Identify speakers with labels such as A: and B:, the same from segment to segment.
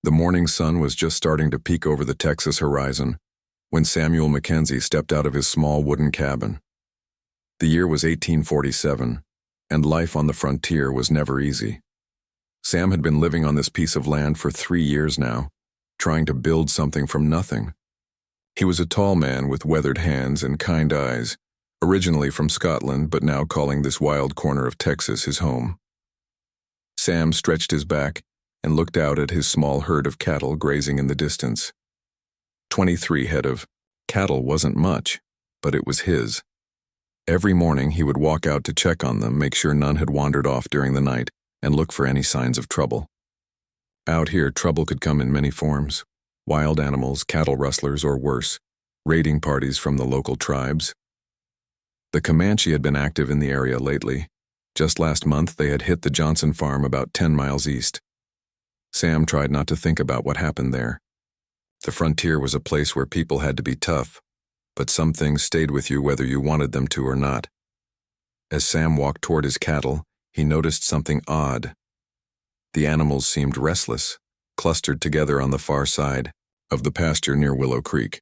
A: The morning sun was just starting to peek over the Texas horizon when Samuel Mackenzie stepped out of his small wooden cabin. The year was 1847, and life on the frontier was never easy. Sam had been living on this piece of land for 3 years now, trying to build something from nothing. He was a tall man with weathered hands and kind eyes, originally from Scotland but now calling this wild corner of Texas his home. Sam stretched his back and looked out at his small herd of cattle grazing in the distance. 23 head of cattle wasn't much, but it was his. Every morning he would walk out to check on them, make sure none had wandered off during the night, and look for any signs of trouble. Out here, trouble could come in many forms: wild animals, cattle rustlers, or worse, raiding parties from the local tribes. The Comanche had been active in the area lately. Just last month they had hit the Johnson farm about 10 miles east. Sam tried not to think about what happened there. The frontier was a place where people had to be tough, but some things stayed with you whether you wanted them to or not. As Sam walked toward his cattle, he noticed something odd. The animals seemed restless, clustered together on the far side of the pasture near Willow Creek.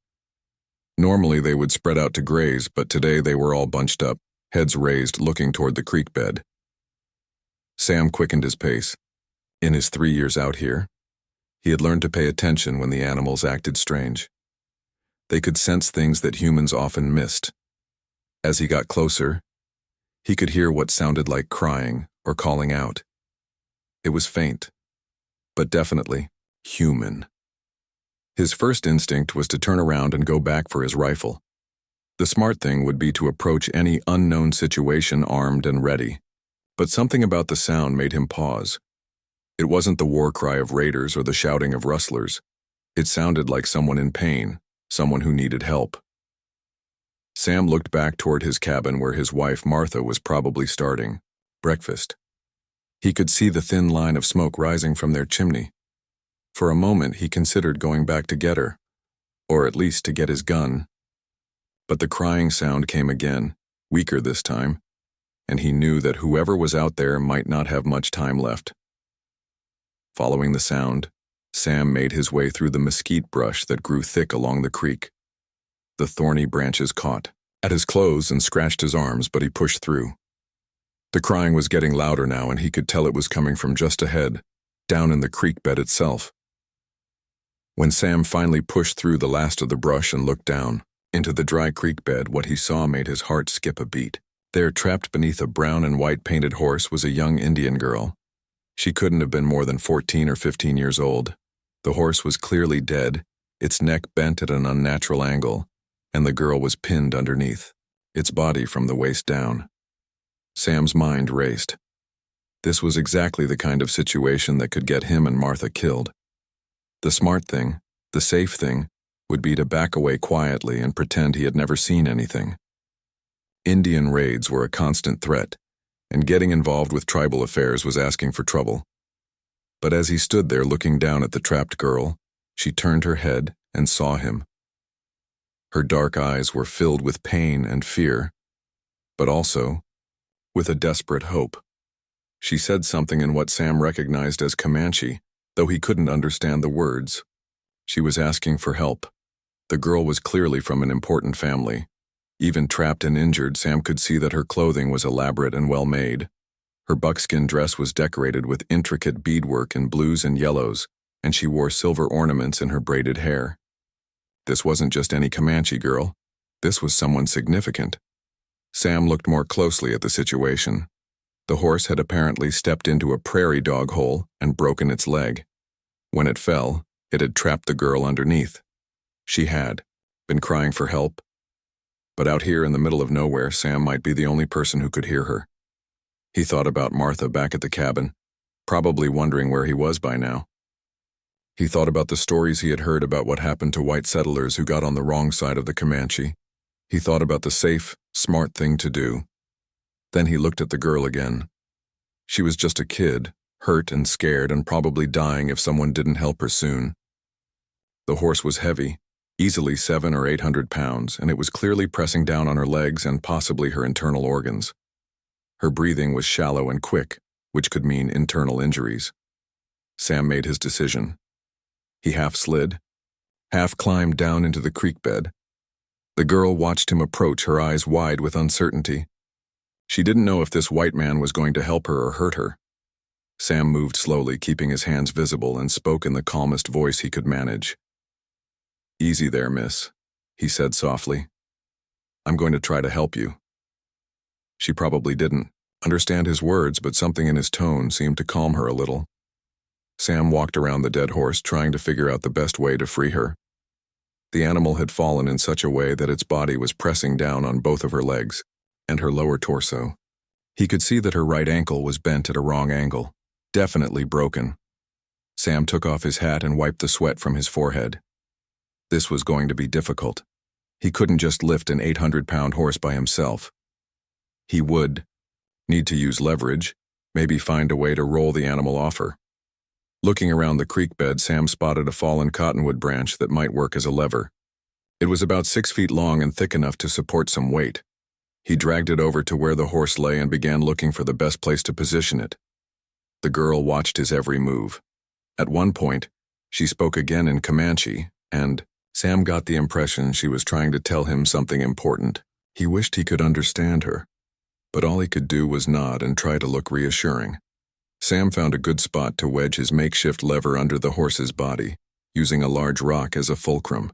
A: Normally they would spread out to graze, but today they were all bunched up, heads raised, looking toward the creek bed. Sam quickened his pace. In his 3 years out here, he had learned to pay attention when the animals acted strange. They could sense things that humans often missed. As he got closer, he could hear what sounded like crying or calling out. It was faint, but definitely human. His first instinct was to turn around and go back for his rifle. The smart thing would be to approach any unknown situation armed and ready, but something about the sound made him pause. It wasn't the war cry of raiders or the shouting of rustlers. It sounded like someone in pain, someone who needed help. Sam looked back toward his cabin where his wife Martha was probably starting breakfast. He could see the thin line of smoke rising from their chimney. For a moment he considered going back to get her, or at least to get his gun. But the crying sound came again, weaker this time, and he knew that whoever was out there might not have much time left. Following the sound, Sam made his way through the mesquite brush that grew thick along the creek. The thorny branches caught at his clothes and scratched his arms, but he pushed through. The crying was getting louder now, and he could tell it was coming from just ahead, down in the creek bed itself. When Sam finally pushed through the last of the brush and looked down into the dry creek bed, what he saw made his heart skip a beat. There, trapped beneath a brown and white painted horse, was a young Indian girl. She couldn't have been more than 14 or 15 years old. The horse was clearly dead, its neck bent at an unnatural angle, and the girl was pinned underneath, its body from the waist down. Sam's mind raced. This was exactly the kind of situation that could get him and Martha killed. The smart thing, the safe thing, would be to back away quietly and pretend he had never seen anything. Indian raids were a constant threat, and getting involved with tribal affairs was asking for trouble. But as he stood there looking down at the trapped girl, she turned her head and saw him. Her dark eyes were filled with pain and fear, but also with a desperate hope. She said something in what Sam recognized as Comanche, though he couldn't understand the words. She was asking for help. The girl was clearly from an important family. Even trapped and injured, Sam could see that her clothing was elaborate and well-made. Her buckskin dress was decorated with intricate beadwork in blues and yellows, and she wore silver ornaments in her braided hair. This wasn't just any Comanche girl. This was someone significant. Sam looked more closely at the situation. The horse had apparently stepped into a prairie dog hole and broken its leg. When it fell, it had trapped the girl underneath. She had been crying for help. But out here in the middle of nowhere, Sam might be the only person who could hear her. He thought about Martha back at the cabin, probably wondering where he was by now. He thought about the stories he had heard about what happened to white settlers who got on the wrong side of the Comanche. He thought about the safe, smart thing to do. Then he looked at the girl again. She was just a kid, hurt and scared and probably dying if someone didn't help her soon. The horse was heavy, easily 700 or 800 pounds, and it was clearly pressing down on her legs and possibly her internal organs. Her breathing was shallow and quick, which could mean internal injuries. Sam made his decision. He half slid, half climbed down into the creek bed. The girl watched him approach, her eyes wide with uncertainty. She didn't know if this white man was going to help her or hurt her. Sam moved slowly, keeping his hands visible, and spoke in the calmest voice he could manage. "Easy there, miss," he said softly. "I'm going to try to help you." She probably didn't understand his words, but something in his tone seemed to calm her a little. Sam walked around the dead horse, trying to figure out the best way to free her. The animal had fallen in such a way that its body was pressing down on both of her legs and her lower torso. He could see that her right ankle was bent at a wrong angle, definitely broken. Sam took off his hat and wiped the sweat from his forehead. This was going to be difficult. He couldn't just lift an 800-pound horse by himself. He would need to use leverage, maybe find a way to roll the animal off her. Looking around the creek bed, Sam spotted a fallen cottonwood branch that might work as a lever. It was about 6 feet long and thick enough to support some weight. He dragged it over to where the horse lay and began looking for the best place to position it. The girl watched his every move. At one point, she spoke again in Comanche, and Sam got the impression she was trying to tell him something important. He wished he could understand her, but all he could do was nod and try to look reassuring. Sam found a good spot to wedge his makeshift lever under the horse's body, using a large rock as a fulcrum.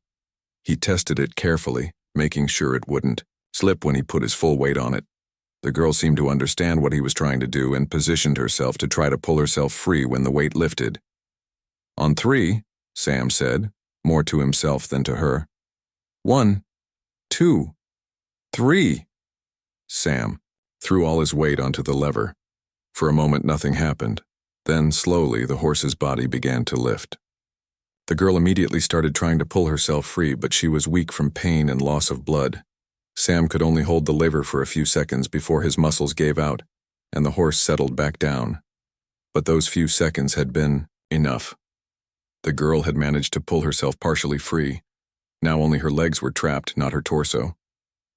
A: He tested it carefully, making sure it wouldn't slip when he put his full weight on it. The girl seemed to understand what he was trying to do and positioned herself to try to pull herself free when the weight lifted. "On 3, Sam said, more to himself than to her. 1, 2, 3. Sam threw all his weight onto the lever. For a moment, nothing happened. Then, slowly, the horse's body began to lift. The girl immediately started trying to pull herself free, but she was weak from pain and loss of blood. Sam could only hold the lever for a few seconds before his muscles gave out, and the horse settled back down. But those few seconds had been enough. The girl had managed to pull herself partially free. Now only her legs were trapped, not her torso.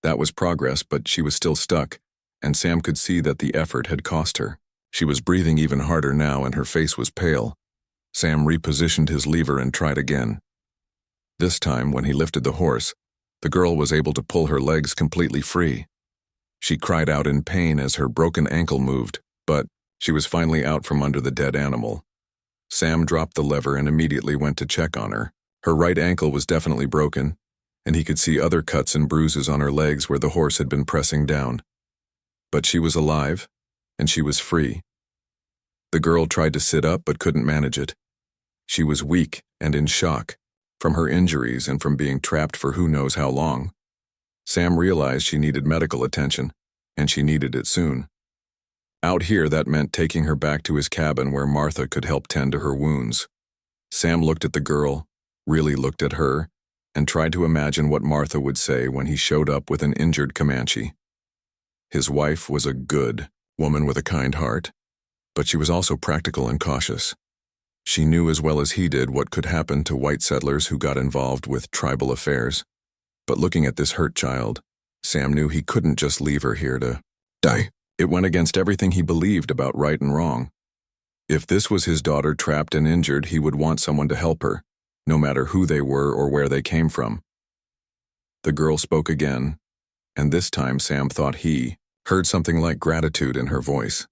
A: That was progress, but she was still stuck, and Sam could see that the effort had cost her. She was breathing even harder now, and her face was pale. Sam repositioned his lever and tried again. This time, when he lifted the horse, the girl was able to pull her legs completely free. She cried out in pain as her broken ankle moved, but she was finally out from under the dead animal. Sam dropped the lever and immediately went to check on her. Her right ankle was definitely broken, and he could see other cuts and bruises on her legs where the horse had been pressing down. But she was alive, and she was free. The girl tried to sit up but couldn't manage it. She was weak and in shock, from her injuries and from being trapped for who knows how long. Sam realized she needed medical attention, and she needed it soon. Out here, that meant taking her back to his cabin where Martha could help tend to her wounds. Sam looked at the girl, really looked at her, and tried to imagine what Martha would say when he showed up with an injured Comanche. His wife was a good woman with a kind heart, but she was also practical and cautious. She knew as well as he did what could happen to white settlers who got involved with tribal affairs. But looking at this hurt child, Sam knew he couldn't just leave her here to die. It went against everything he believed about right and wrong. If this was his daughter trapped and injured, he would want someone to help her, no matter who they were or where they came from. The girl spoke again, and this time Sam thought he heard something like gratitude in her voice.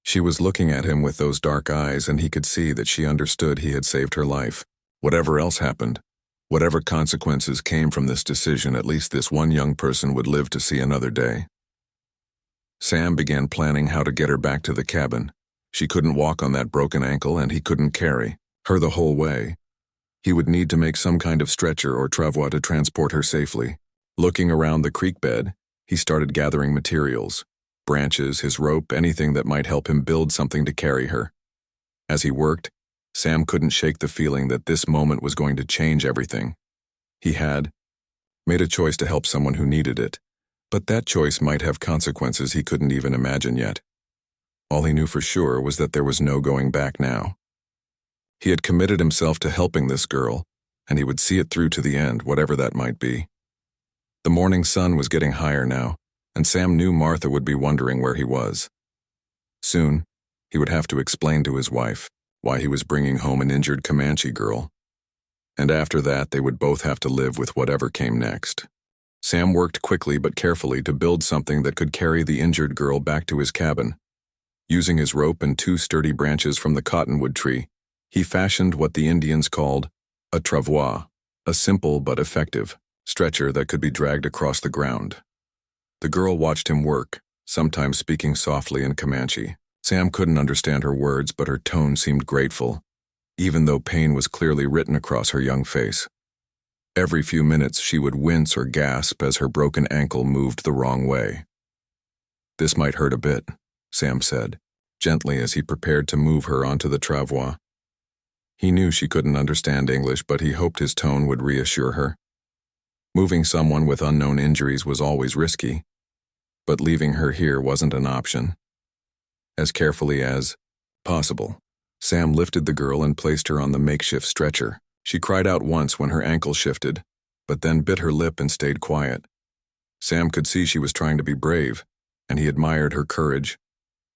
A: She was looking at him with those dark eyes, and he could see that she understood he had saved her life. Whatever else happened, whatever consequences came from this decision, at least this one young person would live to see another day. Sam began planning how to get her back to the cabin. She couldn't walk on that broken ankle, and he couldn't carry her the whole way. He would need to make some kind of stretcher or travois to transport her safely. Looking around the creek bed, he started gathering materials. Branches, his rope, anything that might help him build something to carry her. As he worked, Sam couldn't shake the feeling that this moment was going to change everything. He had made a choice to help someone who needed it, but that choice might have consequences he couldn't even imagine yet. All he knew for sure was that there was no going back now. He had committed himself to helping this girl, and he would see it through to the end, whatever that might be. The morning sun was getting higher now, and Sam knew Martha would be wondering where he was. Soon, he would have to explain to his wife why he was bringing home an injured Comanche girl. and after that they would both have to live with whatever came next. Sam worked quickly but carefully to build something that could carry the injured girl back to his cabin. Using his rope and 2 sturdy branches from the cottonwood tree, he fashioned what the Indians called a travois, a simple but effective stretcher that could be dragged across the ground. The girl watched him work, sometimes speaking softly in Comanche. Sam couldn't understand her words, but her tone seemed grateful, even though pain was clearly written across her young face. Every few minutes she would wince or gasp as her broken ankle moved the wrong way. "This might hurt a bit," Sam said, gently as he prepared to move her onto the travois. He knew she couldn't understand English, but he hoped his tone would reassure her. Moving someone with unknown injuries was always risky, but leaving her here wasn't an option. As carefully as possible, Sam lifted the girl and placed her on the makeshift stretcher. She cried out once when her ankle shifted, but then bit her lip and stayed quiet. Sam could see she was trying to be brave, and he admired her courage.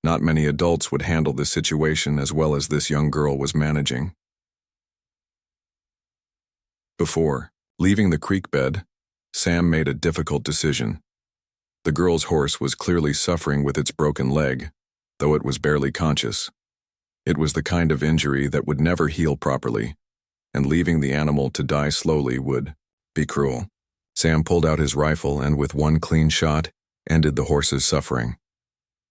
A: Not many adults would handle this situation as well as this young girl was managing. Before leaving the creek bed, Sam made a difficult decision. The girl's horse was clearly suffering with its broken leg, though it was barely conscious. It was the kind of injury that would never heal properly, and leaving the animal to die slowly would be cruel. Sam pulled out his rifle and with one clean shot, ended the horse's suffering.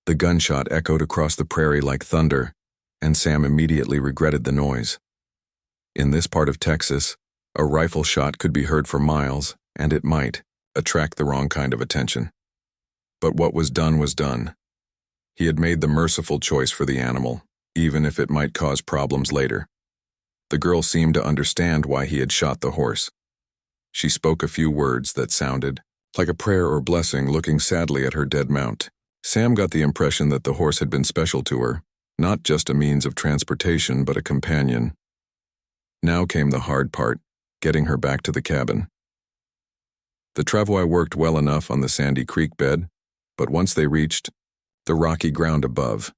A: The gunshot echoed across the prairie like thunder, and Sam immediately regretted the noise. In this part of Texas, a rifle shot could be heard for miles, and it might attract the wrong kind of attention. But what was done was done. He had made the merciful choice for the animal, even if it might cause problems later. The girl seemed to understand why he had shot the horse. She spoke a few words that sounded like a prayer or blessing, looking sadly at her dead mount. Sam got the impression that the horse had been special to her, not just a means of transportation but a companion. Now came the hard part, getting her back to the cabin. The travois worked well enough on the sandy creek bed, but once they reached the rocky ground above,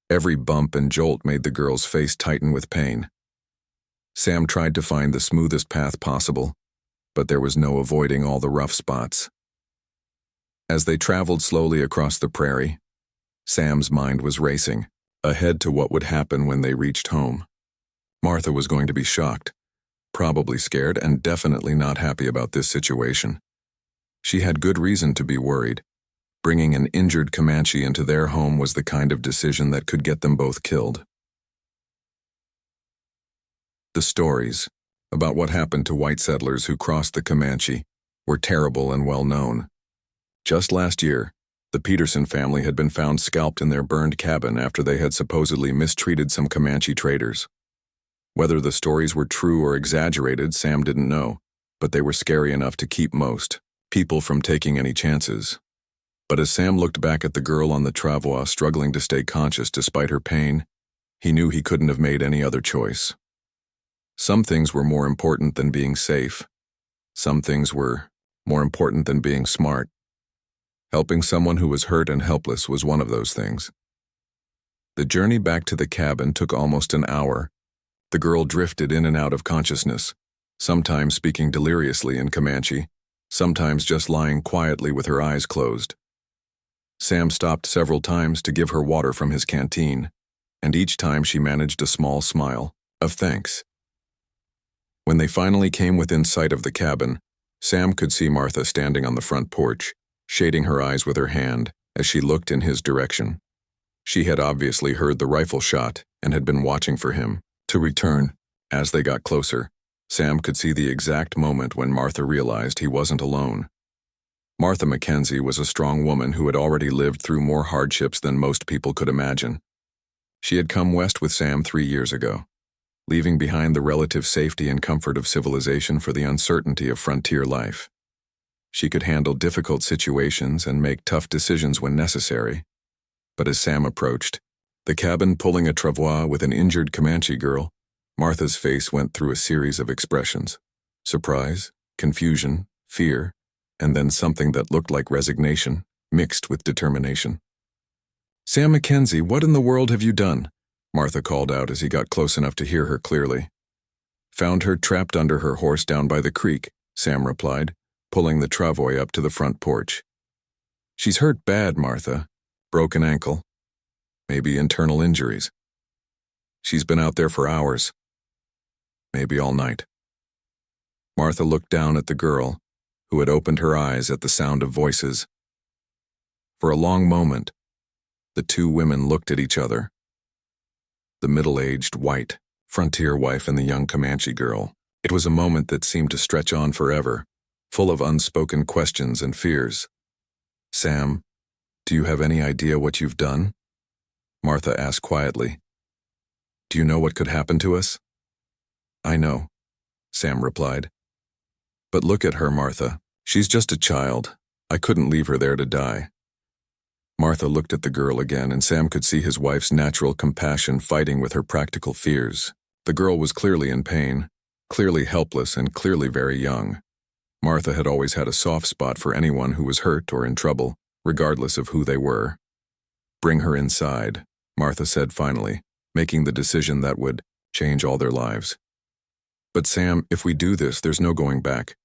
A: every bump and jolt made the girl's face tighten with pain. Sam tried to find the smoothest path possible, but there was no avoiding all the rough spots. As they traveled slowly across the prairie, Sam's mind was racing, ahead to what would happen when they reached home. Martha was going to be shocked, probably scared, and definitely not happy about this situation. She had good reason to be worried. Bringing an injured Comanche into their home was the kind of decision that could get them both killed. The stories about what happened to white settlers who crossed the Comanche were terrible and well known. Just last year, the Peterson family had been found scalped in their burned cabin after they had supposedly mistreated some Comanche traders. Whether the stories were true or exaggerated, Sam didn't know, but they were scary enough to keep most people from taking any chances. But as Sam looked back at the girl on the travois struggling to stay conscious despite her pain, he knew he couldn't have made any other choice. Some things were more important than being safe. Some things were more important than being smart. Helping someone who was hurt and helpless was one of those things. The journey back to the cabin took almost an hour. The girl drifted in and out of consciousness, sometimes speaking deliriously in Comanche, sometimes just lying quietly with her eyes closed. Sam stopped several times to give her water from his canteen, and each time she managed a small smile of thanks. When they finally came within sight of the cabin, Sam could see Martha standing on the front porch, shading her eyes with her hand as she looked in his direction. She had obviously heard the rifle shot and had been watching for him to return. As they got closer, Sam could see the exact moment when Martha realized he wasn't alone. Martha Mackenzie was a strong woman who had already lived through more hardships than most people could imagine. She had come west with Sam 3 years ago, leaving behind the relative safety and comfort of civilization for the uncertainty of frontier life. She could handle difficult situations and make tough decisions when necessary. But as Sam approached the cabin pulling a travois with an injured Comanche girl, Martha's face went through a series of expressions: surprise, confusion, fear, and then something that looked like resignation, mixed with determination. "Sam Mackenzie, what in the world have you done?" Martha called out as he got close enough to hear her clearly. Found her trapped under her horse down by the creek, Sam replied, pulling the travois up to the front porch. She's hurt bad, Martha. Broken ankle. Maybe internal injuries. She's been out there for hours. Maybe all night. Martha looked down at the girl, who had opened her eyes at the sound of voices. For a long moment, the two women looked at each other. The middle-aged, white, frontier wife and the young Comanche girl. It was a moment that seemed to stretch on forever, full of unspoken questions and fears. Sam, do you have any idea what you've done? Martha asked quietly. Do you know what could happen to us? I know, Sam replied. But look at her, Martha. She's just a child. I couldn't leave her there to die. Martha looked at the girl again, and Sam could see his wife's natural compassion fighting with her practical fears. The girl was clearly in pain, clearly helpless, and clearly very young. Martha had always had a soft spot for anyone who was hurt or in trouble, regardless of who they were. Bring her inside, Martha said finally, making the decision that would change all their lives. But Sam, if we do this, there's no going back.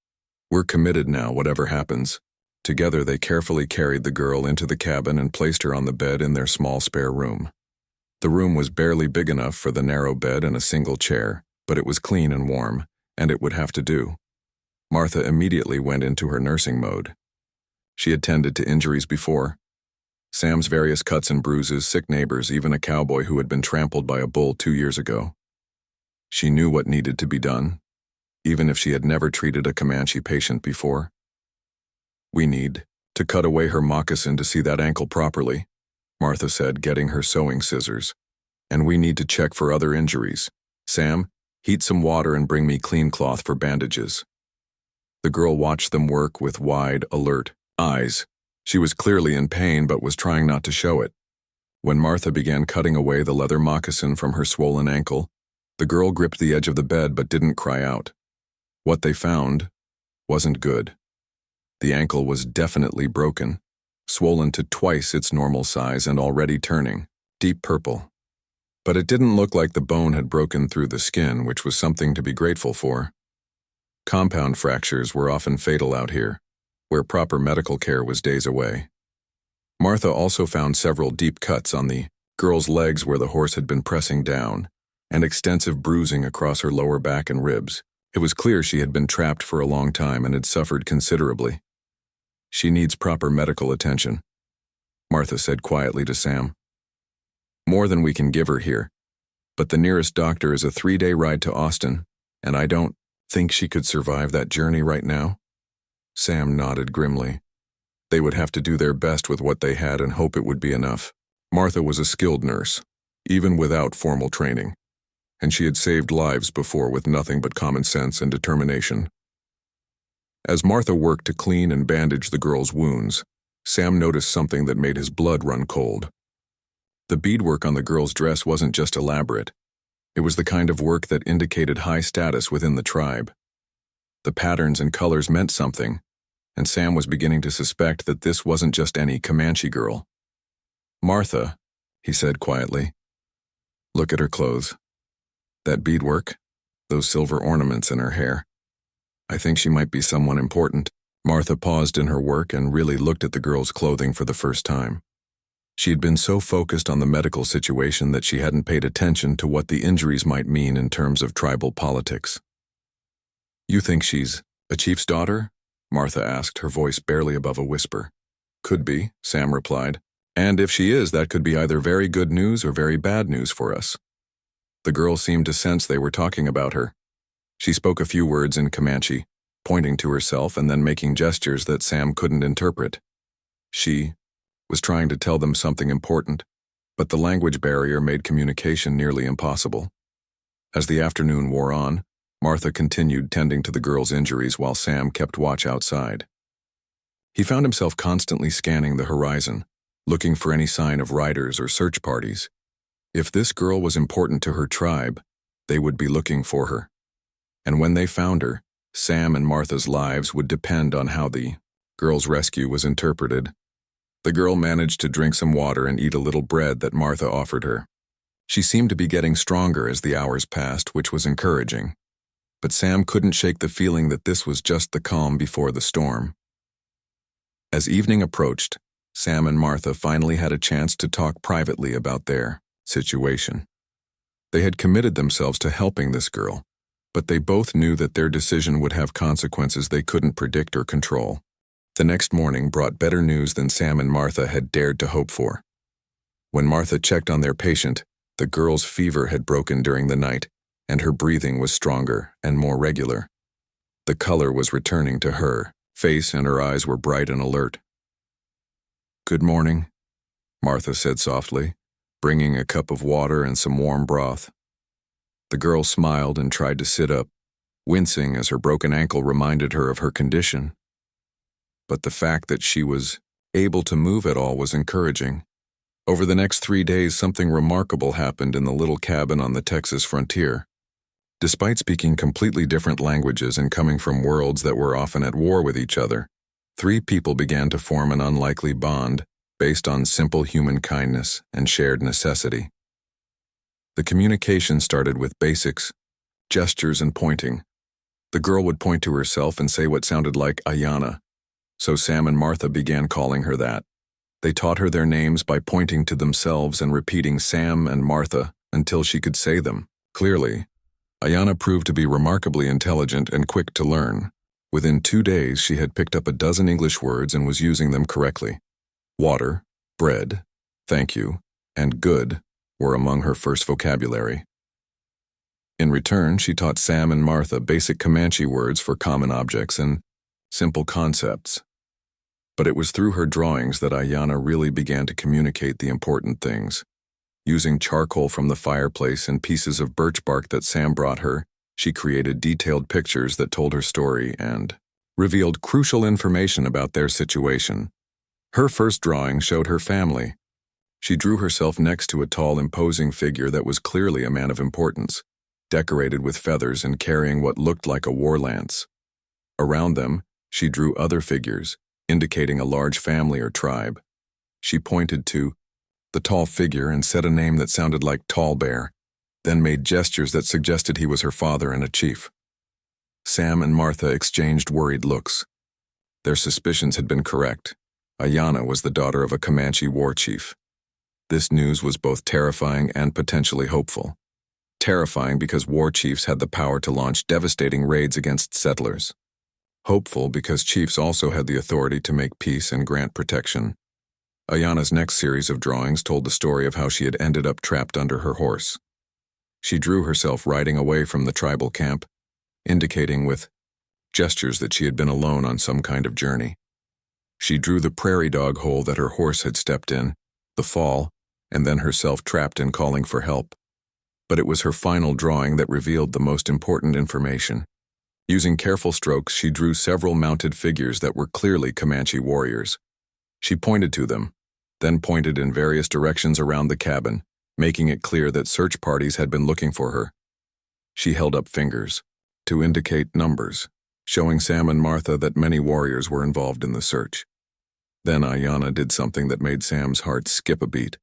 A: We're committed now, whatever happens. Together they carefully carried the girl into the cabin and placed her on the bed in their small spare room. The room was barely big enough for the narrow bed and a single chair, but it was clean and warm, and it would have to do. Martha immediately went into her nursing mode. She had tended to injuries before. Sam's various cuts and bruises, sick neighbors, even a cowboy who had been trampled by a bull 2 years ago. She knew what needed to be done, even if she had never treated a Comanche patient before. We need to cut away her moccasin to see that ankle properly, Martha said, getting her sewing scissors. And we need to check for other injuries. Sam, heat some water and bring me clean cloth for bandages. The girl watched them work with wide, alert eyes. She was clearly in pain but was trying not to show it. When Martha began cutting away the leather moccasin from her swollen ankle, the girl gripped the edge of the bed but didn't cry out. What they found wasn't good. The ankle was definitely broken, swollen to twice its normal size and already turning deep purple. But it didn't look like the bone had broken through the skin, which was something to be grateful for. Compound fractures were often fatal out here, where proper medical care was days away. Martha also found several deep cuts on the girl's legs where the horse had been pressing down, and extensive bruising across her lower back and ribs. It was clear she had been trapped for a long time and had suffered considerably. She needs proper medical attention, Martha said quietly to Sam. More than we can give her here, but the nearest doctor is a 3-day ride to Austin, and I don't think she could survive that journey right now. Sam nodded grimly. They would have to do their best with what they had and hope it would be enough. Martha was a skilled nurse, even without formal training, and she had saved lives before with nothing but common sense and determination. As Martha worked to clean and bandage the girl's wounds, Sam noticed something that made his blood run cold. The beadwork on the girl's dress wasn't just elaborate. It was the kind of work that indicated high status within the tribe. The patterns and colors meant something, and Sam was beginning to suspect that this wasn't just any Comanche girl. Martha, he said quietly, look at her clothes. That beadwork, those silver ornaments in her hair. I think she might be someone important. Martha paused in her work and really looked at the girl's clothing for the first time. She had been so focused on the medical situation that she hadn't paid attention to what the injuries might mean in terms of tribal politics. You think she's a chief's daughter? Martha asked, her voice barely above a whisper. Could be, Sam replied. And if she is, that could be either very good news or very bad news for us. The girl seemed to sense they were talking about her. She spoke a few words in Comanche, pointing to herself and then making gestures that Sam couldn't interpret. She was trying to tell them something important, but the language barrier made communication nearly impossible. As the afternoon wore on, Martha continued tending to the girl's injuries while Sam kept watch outside. He found himself constantly scanning the horizon, looking for any sign of riders or search parties. If this girl was important to her tribe, they would be looking for her. And when they found her, Sam and Martha's lives would depend on how the girl's rescue was interpreted. The girl managed to drink some water and eat a little bread that Martha offered her. She seemed to be getting stronger as the hours passed, which was encouraging. But Sam couldn't shake the feeling that this was just the calm before the storm. As evening approached, Sam and Martha finally had a chance to talk privately about their situation. They had committed themselves to helping this girl, but they both knew that their decision would have consequences they couldn't predict or control. The next morning brought better news than Sam and Martha had dared to hope for. When Martha checked on their patient, the girl's fever had broken during the night, and her breathing was stronger and more regular. The color was returning to her face, and her eyes were bright and alert. "Good morning," Martha said softly, bringing a cup of water and some warm broth. The girl smiled and tried to sit up, wincing as her broken ankle reminded her of her condition. But the fact that she was able to move at all was encouraging. Over the next 3 days, something remarkable happened in the little cabin on the Texas frontier. Despite speaking completely different languages and coming from worlds that were often at war with each other, 3 people began to form an unlikely bond based on simple human kindness and shared necessity. The communication started with basics, gestures and pointing. The girl would point to herself and say what sounded like Ayana, so Sam and Martha began calling her that. They taught her their names by pointing to themselves and repeating Sam and Martha until she could say them clearly. Ayana proved to be remarkably intelligent and quick to learn. Within 2 days, she had picked up a dozen English words and was using them correctly. Water, bread, thank you, and good were among her first vocabulary. In return, she taught Sam and Martha basic Comanche words for common objects and simple concepts. But it was through her drawings that Ayana really began to communicate the important things. Using charcoal from the fireplace and pieces of birch bark that Sam brought her, she created detailed pictures that told her story and revealed crucial information about their situation. Her first drawing showed her family. She drew herself next to a tall, imposing figure that was clearly a man of importance, decorated with feathers and carrying what looked like a war lance. Around them, she drew other figures, indicating a large family or tribe. She pointed to the tall figure and said a name that sounded like Tall Bear, then made gestures that suggested he was her father and a chief. Sam and Martha exchanged worried looks. Their suspicions had been correct. Ayana was the daughter of a Comanche war chief. This news was both terrifying and potentially hopeful. Terrifying because war chiefs had the power to launch devastating raids against settlers. Hopeful because chiefs also had the authority to make peace and grant protection. Ayana's next series of drawings told the story of how she had ended up trapped under her horse. She drew herself riding away from the tribal camp, indicating with gestures that she had been alone on some kind of journey. She drew the prairie dog hole that her horse had stepped in, the fall, and then herself trapped and calling for help. But it was her final drawing that revealed the most important information. Using careful strokes, she drew several mounted figures that were clearly Comanche warriors. She pointed to them, then pointed in various directions around the cabin, making it clear that search parties had been looking for her. She held up fingers to indicate numbers, showing Sam and Martha that many warriors were involved in the search. Then Ayana did something that made Sam's heart skip a beat.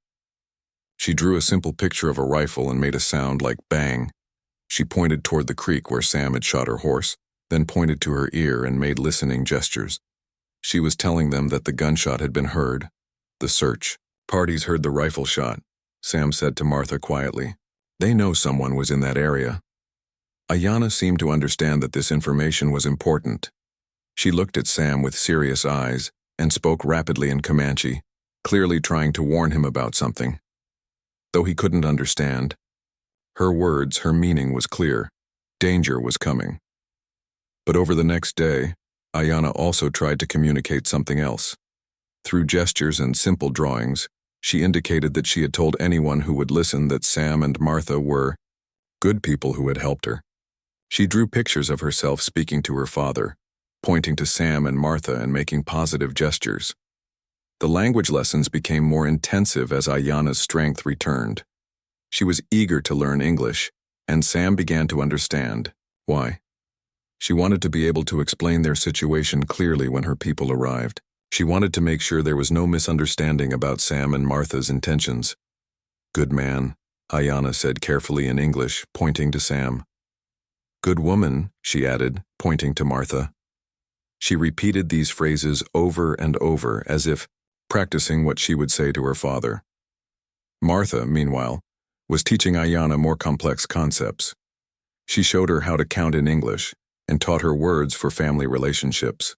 A: She drew a simple picture of a rifle and made a sound like bang. She pointed toward the creek where Sam had shot her horse, then pointed to her ear and made listening gestures. She was telling them that the gunshot had been heard. The search parties heard the rifle shot, Sam said to Martha quietly. They know someone was in that area. Ayana seemed to understand that this information was important. She looked at Sam with serious eyes and spoke rapidly in Comanche, clearly trying to warn him about something. Though he couldn't understand, her words, her meaning was clear. Danger was coming. But over the next day, Ayana also tried to communicate something else. Through gestures and simple drawings, she indicated that she had told anyone who would listen that Sam and Martha were good people who had helped her. She drew pictures of herself speaking to her father, pointing to Sam and Martha and making positive gestures. The language lessons became more intensive as Ayana's strength returned. She was eager to learn English, and Sam began to understand why. She wanted to be able to explain their situation clearly when her people arrived. She wanted to make sure there was no misunderstanding about Sam and Martha's intentions. "Good man," Ayana said carefully in English, pointing to Sam. Good woman, she added, pointing to Martha. She repeated these phrases over and over, as if practicing what she would say to her father. Martha, meanwhile, was teaching Ayanna more complex concepts. She showed her how to count in English and taught her words for family relationships.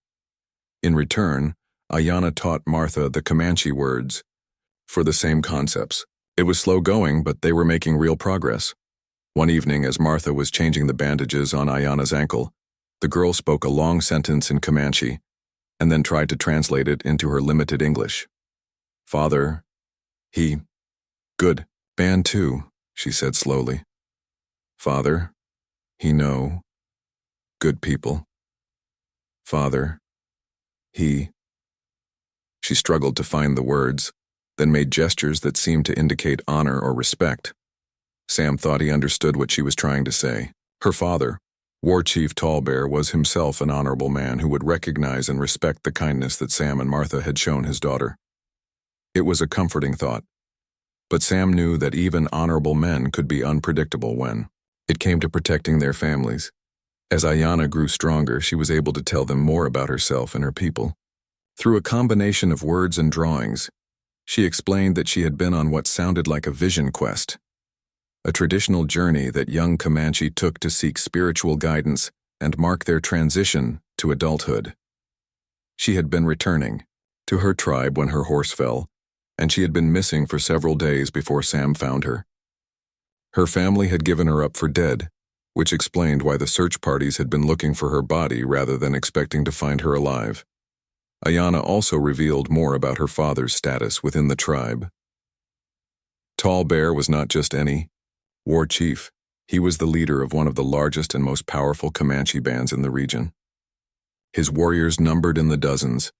A: In return, Ayanna taught Martha the Comanche words for the same concepts. It was slow going, but they were making real progress. One evening, as Martha was changing the bandages on Ayanna's ankle, the girl spoke a long sentence in Comanche and then tried to translate it into her limited English. Father, he, good, band too, she said slowly. Father, he know, good people. Father, he. She struggled to find the words, then made gestures that seemed to indicate honor or respect. Sam thought he understood what she was trying to say. Her father, War Chief Tallbear, was himself an honorable man who would recognize and respect the kindness that Sam and Martha had shown his daughter. It was a comforting thought, but Sam knew that even honorable men could be unpredictable when it came to protecting their families. As Ayanna grew stronger, she was able to tell them more about herself and her people. Through a combination of words and drawings, she explained that she had been on what sounded like a vision quest, a traditional journey that young Comanche took to seek spiritual guidance and mark their transition to adulthood. She had been returning to her tribe when her horse fell, and she had been missing for several days before Sam found her. Her family had given her up for dead, which explained why the search parties had been looking for her body rather than expecting to find her alive. Ayanna also revealed more about her father's status within the tribe. Tallbear was not just any war chief. He was the leader of one of the largest and most powerful Comanche bands in the region. His warriors numbered in the dozens,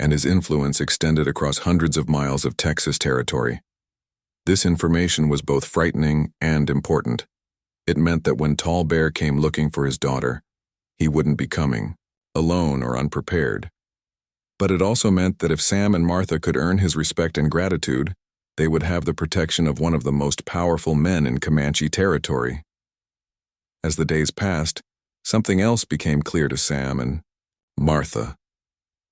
A: and his influence extended across hundreds of miles of Texas territory. This information was both frightening and important. It meant that when Tallbear came looking for his daughter, he wouldn't be coming, alone or unprepared. But it also meant that if Sam and Martha could earn his respect and gratitude, they would have the protection of one of the most powerful men in Comanche territory. As the days passed, something else became clear to Sam and Martha.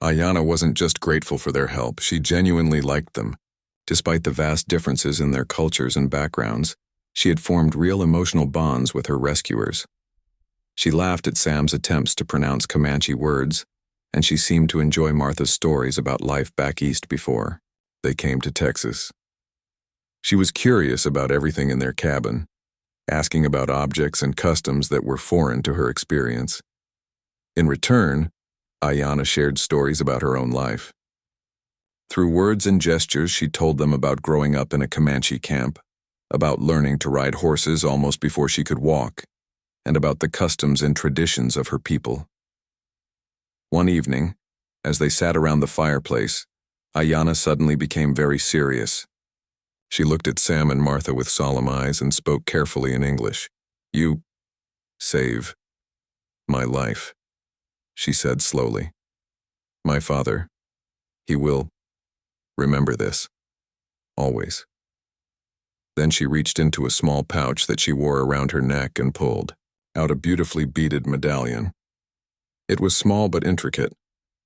A: Ayanna wasn't just grateful for their help, she genuinely liked them. Despite the vast differences in their cultures and backgrounds, she had formed real emotional bonds with her rescuers. She laughed at Sam's attempts to pronounce Comanche words, and she seemed to enjoy Martha's stories about life back east before they came to Texas. She was curious about everything in their cabin, asking about objects and customs that were foreign to her experience. In return, Ayanna shared stories about her own life. Through words and gestures, she told them about growing up in a Comanche camp, about learning to ride horses almost before she could walk, and about the customs and traditions of her people. One evening, as they sat around the fireplace, Ayanna suddenly became very serious. She looked at Sam and Martha with solemn eyes and spoke carefully in English. "You save my life," she said slowly. "My father, he will remember this, always." Then she reached into a small pouch that she wore around her neck and pulled out a beautifully beaded medallion. It was small but intricate,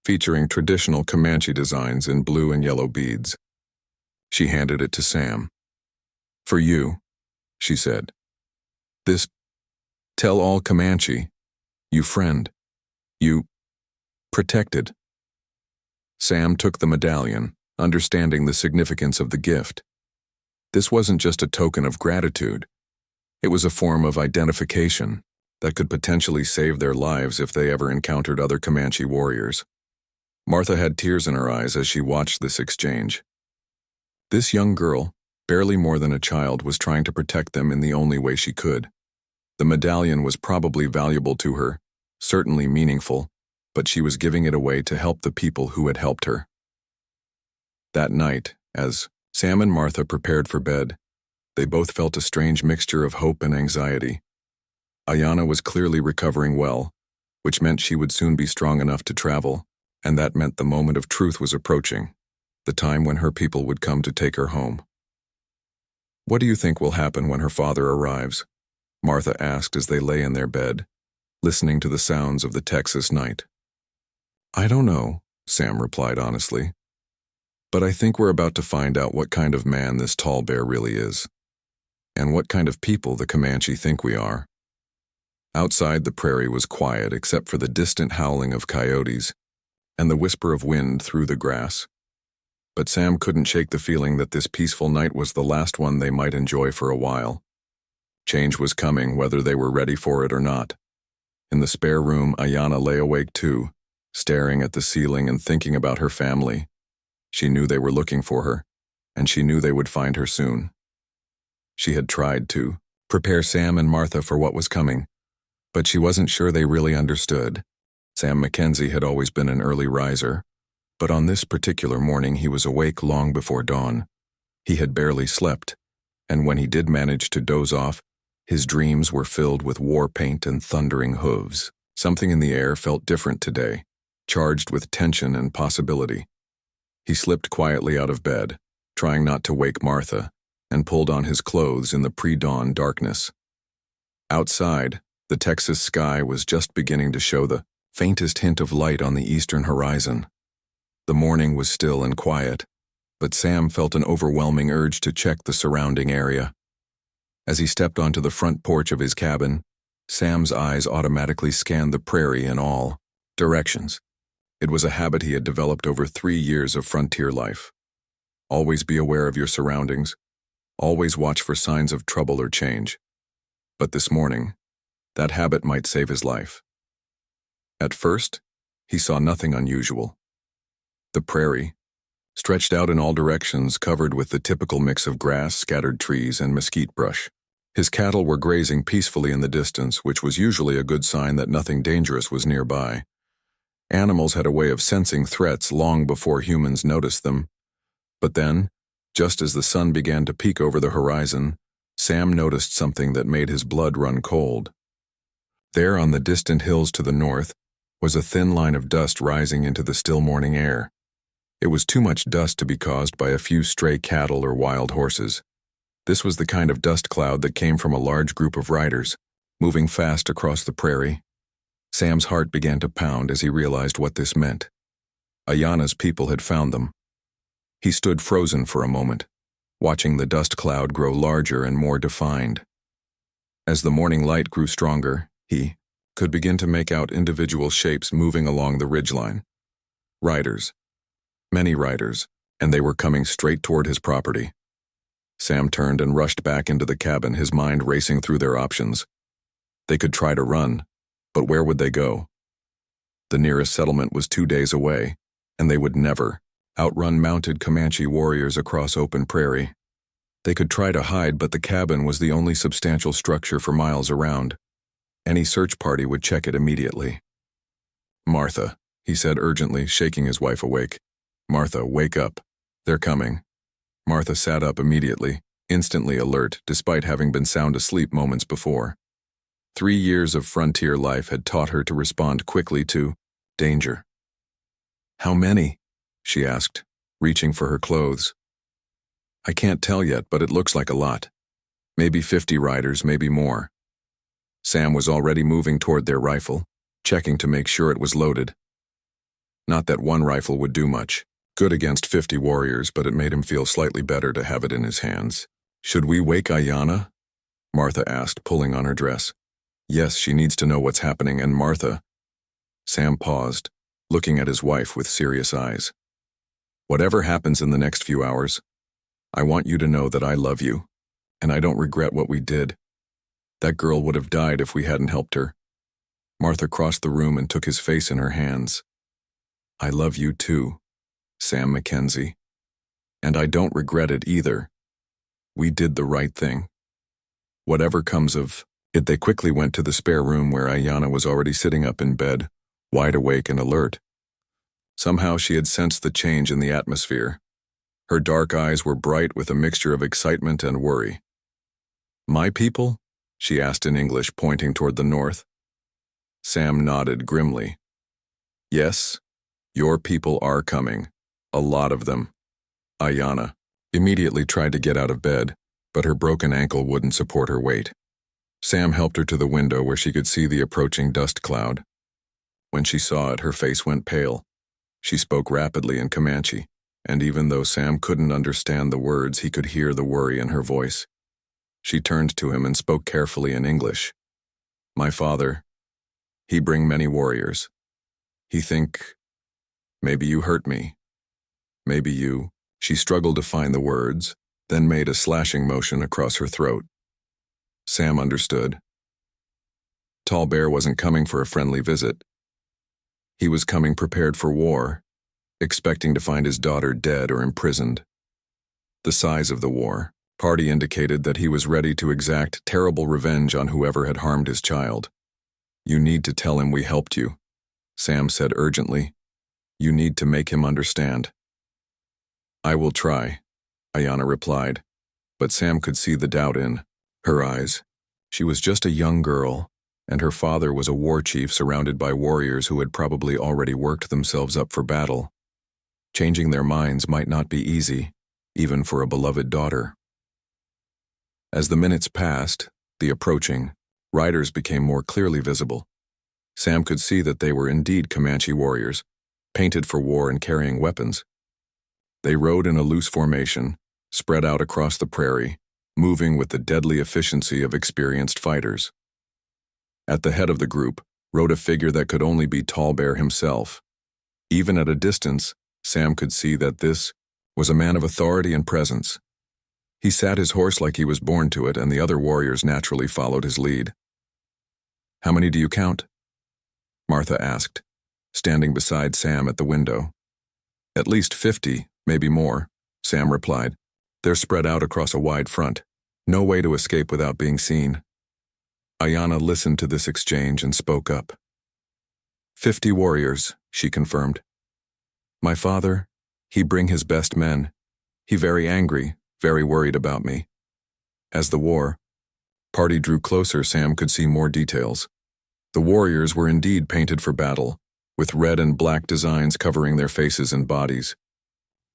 A: featuring traditional Comanche designs in blue and yellow beads. She handed it to Sam. "For you," she said. "This, tell all Comanche, you friend, you protected." Sam took the medallion, understanding the significance of the gift. This wasn't just a token of gratitude. It was a form of identification that could potentially save their lives if they ever encountered other Comanche warriors. Martha had tears in her eyes as she watched this exchange. This young girl, barely more than a child, was trying to protect them in the only way she could. The medallion was probably valuable to her, certainly meaningful, but she was giving it away to help the people who had helped her. That night, as Sam and Martha prepared for bed, they both felt a strange mixture of hope and anxiety. Ayanna was clearly recovering well, which meant she would soon be strong enough to travel, and that meant the moment of truth was approaching, the time when her people would come to take her home. "What do you think will happen when her father arrives?" Martha asked as they lay in their bed, listening to the sounds of the Texas night. "I don't know," Sam replied honestly, "but I think we're about to find out what kind of man this tall bear really is, and what kind of people the Comanche think we are." Outside, the prairie was quiet except for the distant howling of coyotes and the whisper of wind through the grass. But Sam couldn't shake the feeling that this peaceful night was the last one they might enjoy for a while. Change was coming, whether they were ready for it or not. In the spare room, Ayanna lay awake too, staring at the ceiling and thinking about her family. She knew they were looking for her, and she knew they would find her soon. She had tried to prepare Sam and Martha for what was coming, but she wasn't sure they really understood. Sam Mackenzie had always been an early riser, but on this particular morning he was awake long before dawn. He had barely slept, and when he did manage to doze off, his dreams were filled with war paint and thundering hooves. Something in the air felt different today, charged with tension and possibility. He slipped quietly out of bed, trying not to wake Martha, and pulled on his clothes in the pre-dawn darkness. Outside, the Texas sky was just beginning to show the faintest hint of light on the eastern horizon. The morning was still and quiet, but Sam felt an overwhelming urge to check the surrounding area. As he stepped onto the front porch of his cabin, Sam's eyes automatically scanned the prairie in all directions. It was a habit he had developed over 3 years of frontier life. Always be aware of your surroundings. Always watch for signs of trouble or change. But this morning, that habit might save his life. At first, he saw nothing unusual. The prairie, stretched out in all directions, covered with the typical mix of grass, scattered trees, and mesquite brush. His cattle were grazing peacefully in the distance, which was usually a good sign that nothing dangerous was nearby. Animals had a way of sensing threats long before humans noticed them. But then, just as the sun began to peek over the horizon, Sam noticed something that made his blood run cold. There on the distant hills to the north was a thin line of dust rising into the still morning air. It was too much dust to be caused by a few stray cattle or wild horses. This was the kind of dust cloud that came from a large group of riders, moving fast across the prairie. Sam's heart began to pound as he realized what this meant. Ayanna's people had found them. He stood frozen for a moment, watching the dust cloud grow larger and more defined. As the morning light grew stronger, he could begin to make out individual shapes moving along the ridgeline. Riders. Many riders, and they were coming straight toward his property. Sam turned and rushed back into the cabin, his mind racing through their options. They could try to run, but where would they go? The nearest settlement was 2 days away, and they would never outrun mounted Comanche warriors across open prairie. They could try to hide, but the cabin was the only substantial structure for miles around. Any search party would check it immediately. "Martha," he said urgently, shaking his wife awake. "Martha, wake up. They're coming." Martha sat up immediately, instantly alert, despite having been sound asleep moments before. 3 years of frontier life had taught her to respond quickly to danger. "How many?" she asked, reaching for her clothes. "I can't tell yet, but it looks like a lot. Maybe 50 riders, maybe more." Sam was already moving toward their rifle, checking to make sure it was loaded. Not that one rifle would do much. Good against 50 warriors, but it made him feel slightly better to have it in his hands. "Should we wake Ayanna?" Martha asked, pulling on her dress. "Yes, she needs to know what's happening, and Martha—" Sam paused, looking at his wife with serious eyes. "Whatever happens in the next few hours, I want you to know that I love you, and I don't regret what we did. That girl would have died if we hadn't helped her." Martha crossed the room and took his face in her hands. "I love you too, Sam Mackenzie. And I don't regret it either. We did the right thing. Whatever comes of it." They quickly went to the spare room where Ayanna was already sitting up in bed, wide awake and alert. Somehow she had sensed the change in the atmosphere. Her dark eyes were bright with a mixture of excitement and worry. "My people?" she asked in English, pointing toward the north. Sam nodded grimly. "Yes, your people are coming. A lot of them." Ayanna immediately tried to get out of bed, but her broken ankle wouldn't support her weight. Sam helped her to the window where she could see the approaching dust cloud. When she saw it, her face went pale. She spoke rapidly in Comanche, and even though Sam couldn't understand the words, he could hear the worry in her voice. She turned to him and spoke carefully in English. "My father, he bring many warriors. He think, maybe you hurt me. Maybe you." She struggled to find the words, then made a slashing motion across her throat. Sam understood. Tall Bear wasn't coming for a friendly visit. He was coming prepared for war, expecting to find his daughter dead or imprisoned. The size of the war party indicated that he was ready to exact terrible revenge on whoever had harmed his child. "You need to tell him we helped you," Sam said urgently. "You need to make him understand." "I will try," Ayanna replied, but Sam could see the doubt in her eyes. She was just a young girl, and her father was a war chief surrounded by warriors who had probably already worked themselves up for battle. Changing their minds might not be easy, even for a beloved daughter. As the minutes passed, the approaching riders became more clearly visible. Sam could see that they were indeed Comanche warriors, painted for war and carrying weapons. They rode in a loose formation, spread out across the prairie, moving with the deadly efficiency of experienced fighters. At the head of the group rode a figure that could only be Tall Bear himself. Even at a distance, Sam could see that this was a man of authority and presence. He sat his horse like he was born to it, and the other warriors naturally followed his lead. "How many do you count?" Martha asked, standing beside Sam at the window. "At least 50, maybe more," Sam replied. "They're spread out across a wide front. No way to escape without being seen." Ayanna listened to this exchange and spoke up. 50 warriors, she confirmed. "My father, he bring his best men. He very angry, very worried about me." As the war party drew closer, Sam could see more details. The warriors were indeed painted for battle, with red and black designs covering their faces and bodies.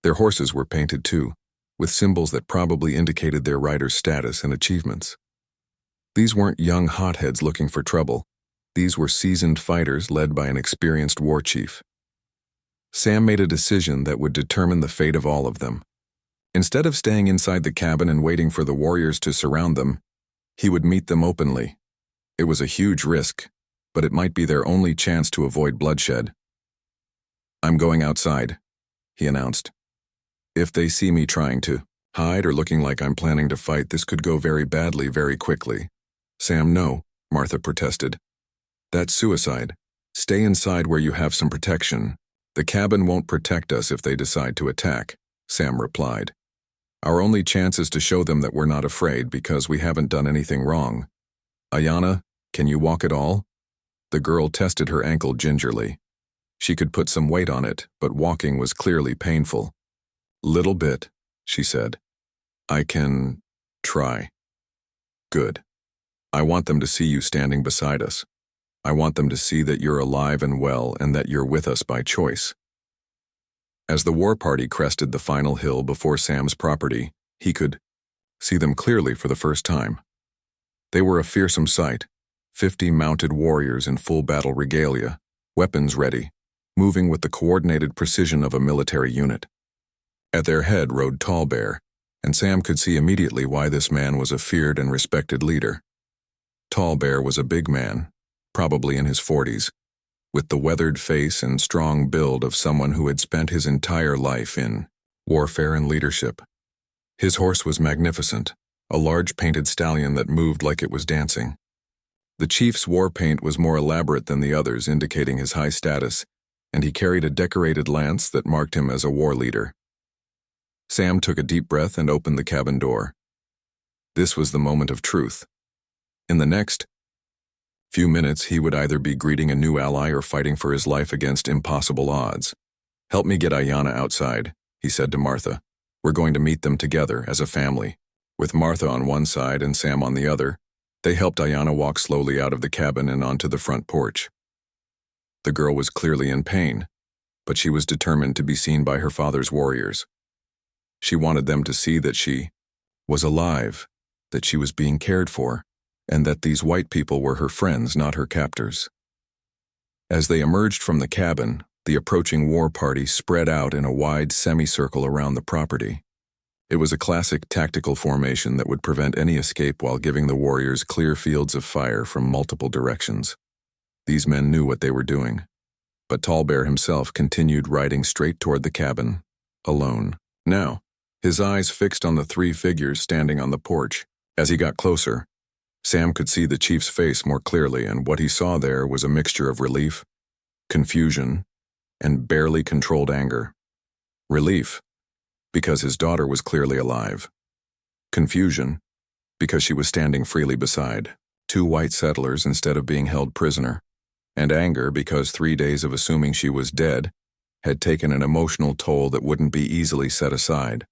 A: Their horses were painted too, with symbols that probably indicated their riders' status and achievements. These weren't young hotheads looking for trouble. These were seasoned fighters led by an experienced war chief. Sam made a decision that would determine the fate of all of them. Instead of staying inside the cabin and waiting for the warriors to surround them, he would meet them openly. It was a huge risk, but it might be their only chance to avoid bloodshed. "I'm going outside," he announced. "If they see me trying to hide or looking like I'm planning to fight, this could go very badly very quickly." "Sam, no," Martha protested. "That's suicide. Stay inside where you have some protection. The cabin won't protect us if they decide to attack," Sam replied. "Our only chance is to show them that we're not afraid because we haven't done anything wrong. Ayanna, can you walk at all?" The girl tested her ankle gingerly. She could put some weight on it, but walking was clearly painful. "Little bit," she said. "I can try." "Good. I want them to see you standing beside us. I want them to see that you're alive and well and that you're with us by choice." As the war party crested the final hill before Sam's property, he could see them clearly for the first time. They were a fearsome sight, 50 mounted warriors in full battle regalia, weapons ready, moving with the coordinated precision of a military unit. At their head rode Tall Bear, and Sam could see immediately why this man was a feared and respected leader. Tall Bear was a big man, probably in his 40s, with the weathered face and strong build of someone who had spent his entire life in warfare and leadership. His horse was magnificent, a large painted stallion that moved like it was dancing. The chief's war paint was more elaborate than the others, indicating his high status, and he carried a decorated lance that marked him as a war leader. Sam took a deep breath and opened the cabin door. This was the moment of truth. In the next few minutes, he would either be greeting a new ally or fighting for his life against impossible odds. "Help me get Ayanna outside," he said to Martha. "We're going to meet them together as a family." With Martha on one side and Sam on the other, they helped Ayanna walk slowly out of the cabin and onto the front porch. The girl was clearly in pain, but she was determined to be seen by her father's warriors. She wanted them to see that she was alive, that she was being cared for, and that these white people were her friends, not her captors. As they emerged from the cabin, the approaching war party spread out in a wide semicircle around the property. It was a classic tactical formation that would prevent any escape while giving the warriors clear fields of fire from multiple directions. These men knew what they were doing, but Tallbear himself continued riding straight toward the cabin, alone. Now, his eyes fixed on the three figures standing on the porch. As he got closer, Sam could see the chief's face more clearly, and what he saw there was a mixture of relief, confusion, and barely controlled anger. Relief, because his daughter was clearly alive. Confusion, because she was standing freely beside two white settlers instead of being held prisoner. And anger, because 3 days of assuming she was dead had taken an emotional toll that wouldn't be easily set aside.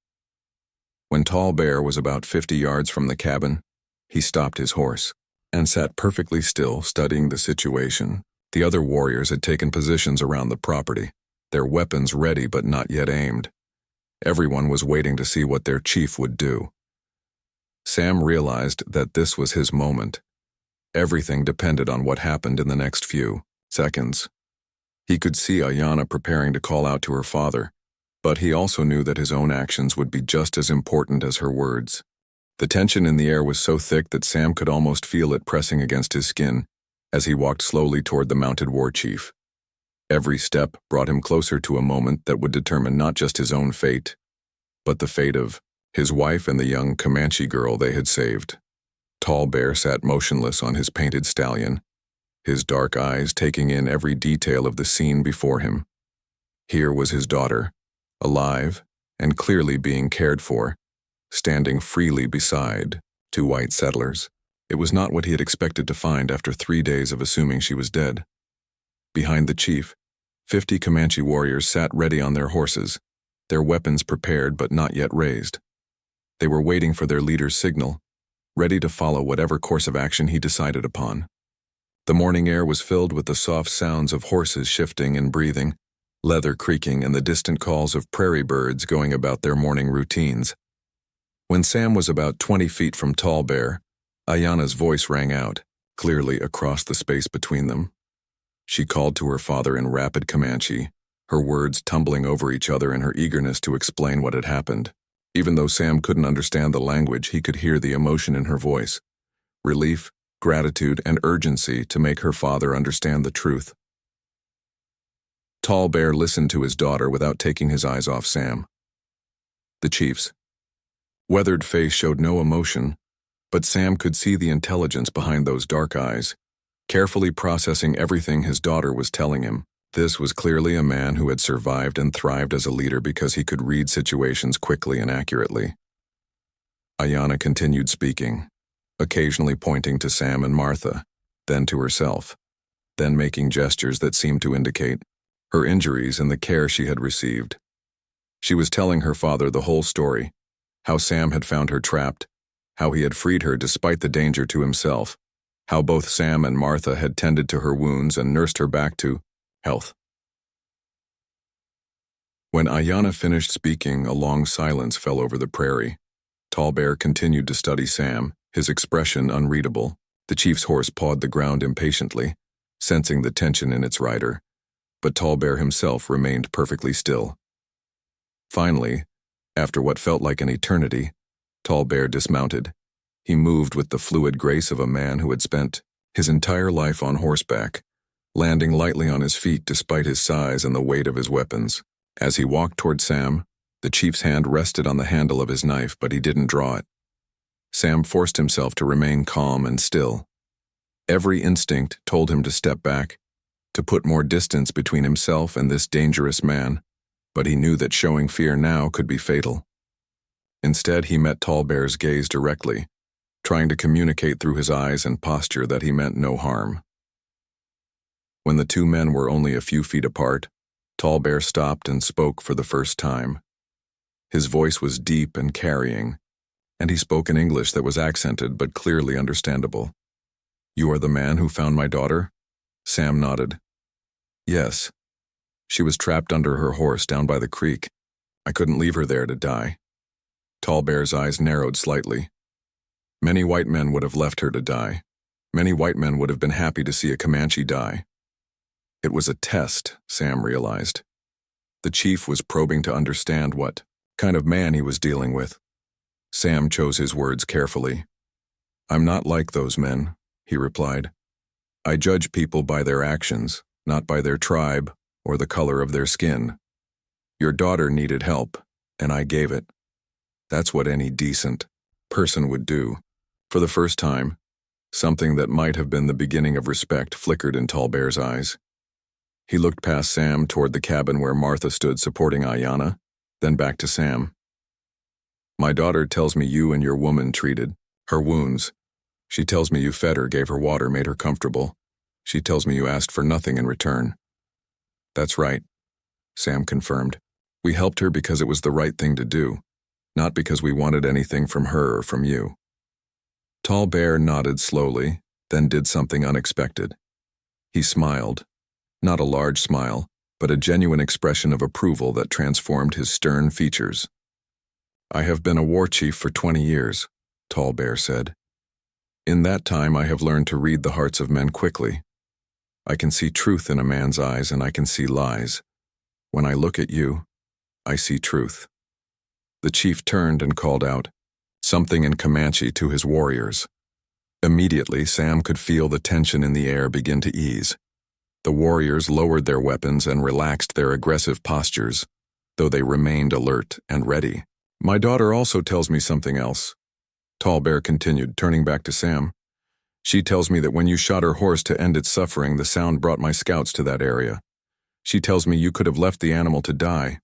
A: When Tallbear was about 50 yards from the cabin, he stopped his horse and sat perfectly still, studying the situation. The other warriors had taken positions around the property, their weapons ready but not yet aimed. Everyone was waiting to see what their chief would do. Sam realized that this was his moment. Everything depended on what happened in the next few seconds. He could see Ayanna preparing to call out to her father, but he also knew that his own actions would be just as important as her words. The tension in the air was so thick that Sam could almost feel it pressing against his skin as he walked slowly toward the mounted war chief. Every step brought him closer to a moment that would determine not just his own fate, but the fate of his wife and the young Comanche girl they had saved. Tallbear sat motionless on his painted stallion, his dark eyes taking in every detail of the scene before him. Here was his daughter, alive and clearly being cared for, standing freely beside two white settlers. It was not what he had expected to find after 3 days of assuming she was dead. Behind the chief, 50 Comanche warriors sat ready on their horses, their weapons prepared but not yet raised. They were waiting for their leader's signal, ready to follow whatever course of action he decided upon. The morning air was filled with the soft sounds of horses shifting and breathing, leather creaking, and the distant calls of prairie birds going about their morning routines. When Sam was about 20 feet from Tallbear, Ayanna's voice rang out, clearly across the space between them. She called to her father in rapid Comanche, her words tumbling over each other in her eagerness to explain what had happened. Even though Sam couldn't understand the language, he could hear the emotion in her voice. Relief, gratitude, and urgency to make her father understand the truth. Tallbear listened to his daughter without taking his eyes off Sam. The chief's weathered face showed no emotion, but Sam could see the intelligence behind those dark eyes, carefully processing everything his daughter was telling him. This was clearly a man who had survived and thrived as a leader because he could read situations quickly and accurately. Ayanna continued speaking, occasionally pointing to Sam and Martha, then to herself, then making gestures that seemed to indicate her injuries and the care she had received. She was telling her father the whole story, how Sam had found her trapped, how he had freed her despite the danger to himself, how both Sam and Martha had tended to her wounds and nursed her back to health. When Ayanna finished speaking, a long silence fell over the prairie. Tallbear continued to study Sam, his expression unreadable. The chief's horse pawed the ground impatiently, sensing the tension in its rider, but Tallbear himself remained perfectly still. Finally, after what felt like an eternity, Tallbear dismounted. He moved with the fluid grace of a man who had spent his entire life on horseback, landing lightly on his feet despite his size and the weight of his weapons. As he walked toward Sam, the chief's hand rested on the handle of his knife, but he didn't draw it. Sam forced himself to remain calm and still. Every instinct told him to step back, to put more distance between himself and this dangerous man, but he knew that showing fear now could be fatal. Instead, he met Tallbear's gaze directly, trying to communicate through his eyes and posture that he meant no harm. When the two men were only a few feet apart, Tallbear stopped and spoke for the first time. His voice was deep and carrying, and he spoke in English that was accented but clearly understandable. "You are the man who found my daughter?" Sam nodded. "Yes. She was trapped under her horse down by the creek. I couldn't leave her there to die." Tallbear's eyes narrowed slightly. Many white men would have left her to die. Many white men would have been happy to see a Comanche die. It was a test, Sam realized. The chief was probing to understand what kind of man he was dealing with. Sam chose his words carefully. "I'm not like those men," he replied. "I judge people by their actions, not by their tribe or the color of their skin. Your daughter needed help, and I gave it. That's what any decent person would do." For the first time, something that might have been the beginning of respect flickered in Tallbear's eyes. He looked past Sam toward the cabin where Martha stood supporting Ayanna, then back to Sam. "My daughter tells me you and your woman treated her wounds. She tells me you fed her, gave her water, made her comfortable. She tells me you asked for nothing in return." "That's right," Sam confirmed. "We helped her because it was the right thing to do, not because we wanted anything from her or from you." Tallbear nodded slowly, then did something unexpected. He smiled, not a large smile, but a genuine expression of approval that transformed his stern features. "I have been a war chief for 20 years, Tallbear said. "In that time I have learned to read the hearts of men quickly. I can see truth in a man's eyes and I can see lies. When I look at you, I see truth." The chief turned and called out something in Comanche to his warriors. Immediately, Sam could feel the tension in the air begin to ease. The warriors lowered their weapons and relaxed their aggressive postures, though they remained alert and ready. "My daughter also tells me something else," Tallbear continued, turning back to Sam. "She tells me that when you shot her horse to end its suffering, the sound brought my scouts to that area. She tells me you could have left the animal to die,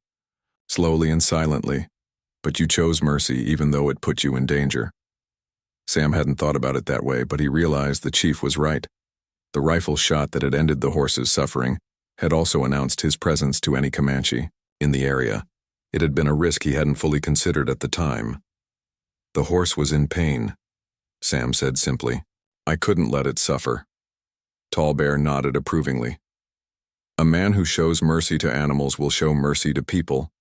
A: slowly and silently, but you chose mercy even though it put you in danger." Sam hadn't thought about it that way, but he realized the chief was right. The rifle shot that had ended the horse's suffering had also announced his presence to any Comanche in the area. It had been a risk he hadn't fully considered at the time. "The horse was in pain," Sam said simply. "I couldn't let it suffer." Tallbear nodded approvingly. "A man who shows mercy to animals will show mercy to people.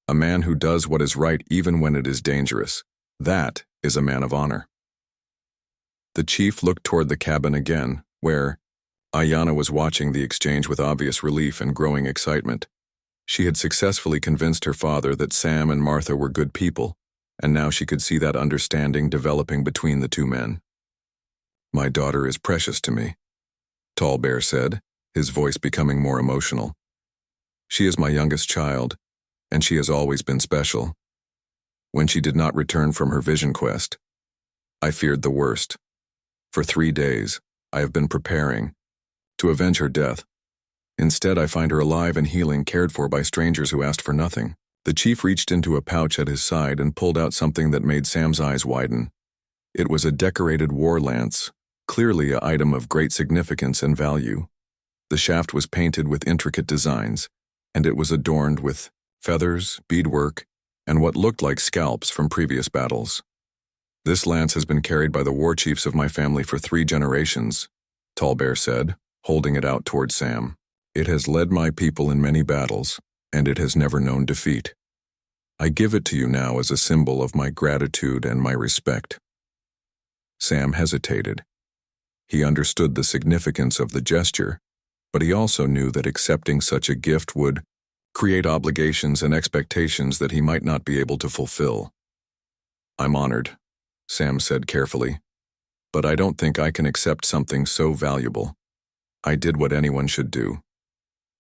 A: A man who does what is right even when it is dangerous. That is a man of honor." The chief looked toward the cabin again, where Ayanna was watching the exchange with obvious relief and growing excitement. She had successfully convinced her father that Sam and Martha were good people, and now she could see that understanding developing between the two men. "My daughter is precious to me," Tallbear said, his voice becoming more emotional. "She is my youngest child, and she has always been special. When she did not return from her vision quest, I feared the worst. For 3 days, I have been preparing to avenge her death. Instead, I find her alive and healing, cared for by strangers who asked for nothing." The chief reached into a pouch at his side and pulled out something that made Sam's eyes widen. It was a decorated war lance, clearly an item of great significance and value. The shaft was painted with intricate designs, and it was adorned with feathers, beadwork, and what looked like scalps from previous battles. "This lance has been carried by the war chiefs of my family for 3 generations, Tallbear said, holding it out toward Sam. "It has led my people in many battles, and it has never known defeat. I give it to you now as a symbol of my gratitude and my respect." Sam hesitated. He understood the significance of the gesture, but he also knew that accepting such a gift would create obligations and expectations that he might not be able to fulfill. "I'm honored," Sam said carefully, "but I don't think I can accept something so valuable. I did what anyone should do.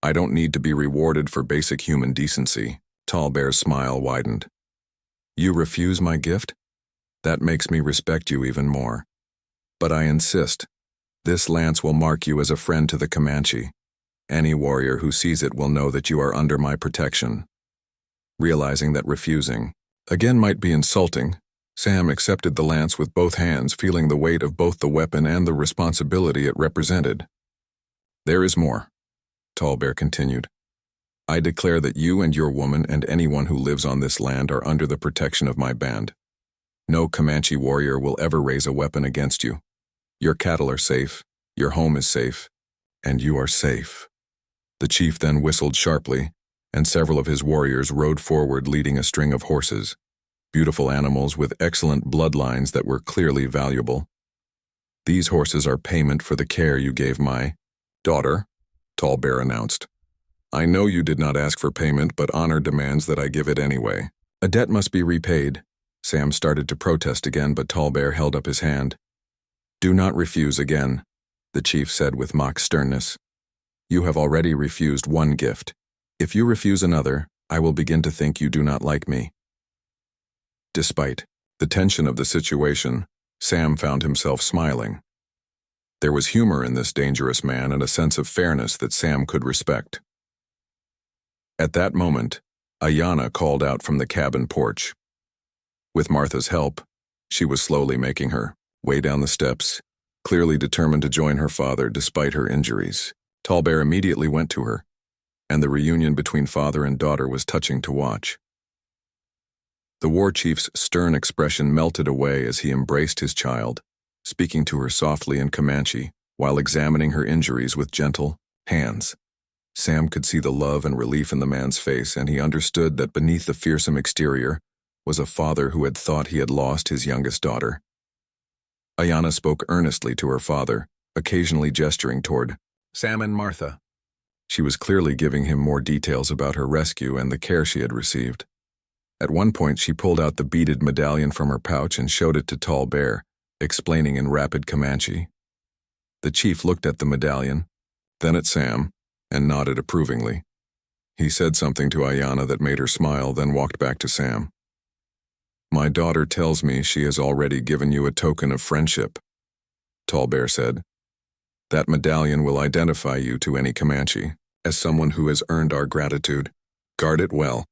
A: I don't need to be rewarded for basic human decency." Tallbear's smile widened. "You refuse my gift? That makes me respect you even more. But I insist. This lance will mark you as a friend to the Comanche. Any warrior who sees it will know that you are under my protection." Realizing that refusing again might be insulting, Sam accepted the lance with both hands, feeling the weight of both the weapon and the responsibility it represented. "There is more," Tallbear continued. "I declare that you and your woman and anyone who lives on this land are under the protection of my band. No Comanche warrior will ever raise a weapon against you. Your cattle are safe, your home is safe, and you are safe." The chief then whistled sharply, and several of his warriors rode forward leading a string of horses. beautiful animals with excellent bloodlines that were clearly valuable. These horses are payment for the care you gave my daughter, Tall Bear announced. I know you did not ask for payment, but honor demands that I give it anyway. A debt must be repaid. Sam started to protest again, but Tall Bear held up his hand. Do not refuse again, the chief said with mock sternness. You have already refused one gift. If you refuse another, I will begin to think you do not like me. Despite the tension of the situation, Sam found himself smiling. There was humor in this dangerous man and a sense of fairness that Sam could respect. At that moment, Ayanna called out from the cabin porch. With Martha's help, she was slowly making her way down the steps, clearly determined to join her father despite her injuries. Tall Bear immediately went to her, and the reunion between father and daughter was touching to watch. The war chief's stern expression melted away as he embraced his child, speaking to her softly in Comanche while examining her injuries with gentle hands. Sam could see the love and relief in the man's face, and he understood that beneath the fearsome exterior was a father who had thought he had lost his youngest daughter. Ayanna spoke earnestly to her father, occasionally gesturing toward Sam and Martha. She was clearly giving him more details about her rescue and the care she had received. At one point, she pulled out the beaded medallion from her pouch and showed it to Tall Bear, explaining in rapid Comanche. The chief looked at the medallion, then at Sam, and nodded approvingly. He said something to Ayanna that made her smile, then walked back to Sam. My daughter tells me she has already given you a token of friendship, Tall Bear said. That medallion will identify you to any Comanche as someone who has earned our gratitude. Guard it well.